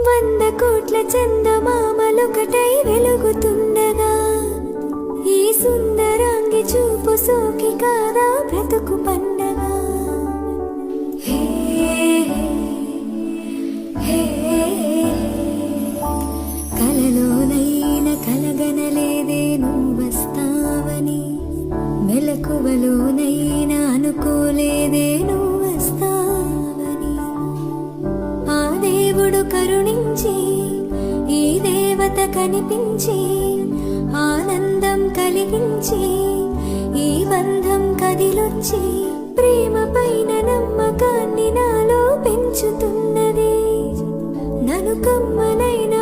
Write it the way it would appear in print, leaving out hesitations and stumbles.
వంద కోట్ల చందమామలొకటై వెలుగుతుండగా ఈ సుందరాంగి చూపు సోకి కాదా బ్రతుకు పండగ. హే హే కలలోనైన కలగనలేదే నువ్వస్తావని, మెలకువలోనైనా అనుకోలేదే నువ్వస్తావని. ఆ దేవుడు కరుణించి ఈ దేవత కనిపించి ఆనందం కలిగించి ఈ బంధం కదిలొచ్చి ప్రేమ పైన నమ్మకాన్ని నాలో పెంచుతున్నది. నన్ను కమ్మనైన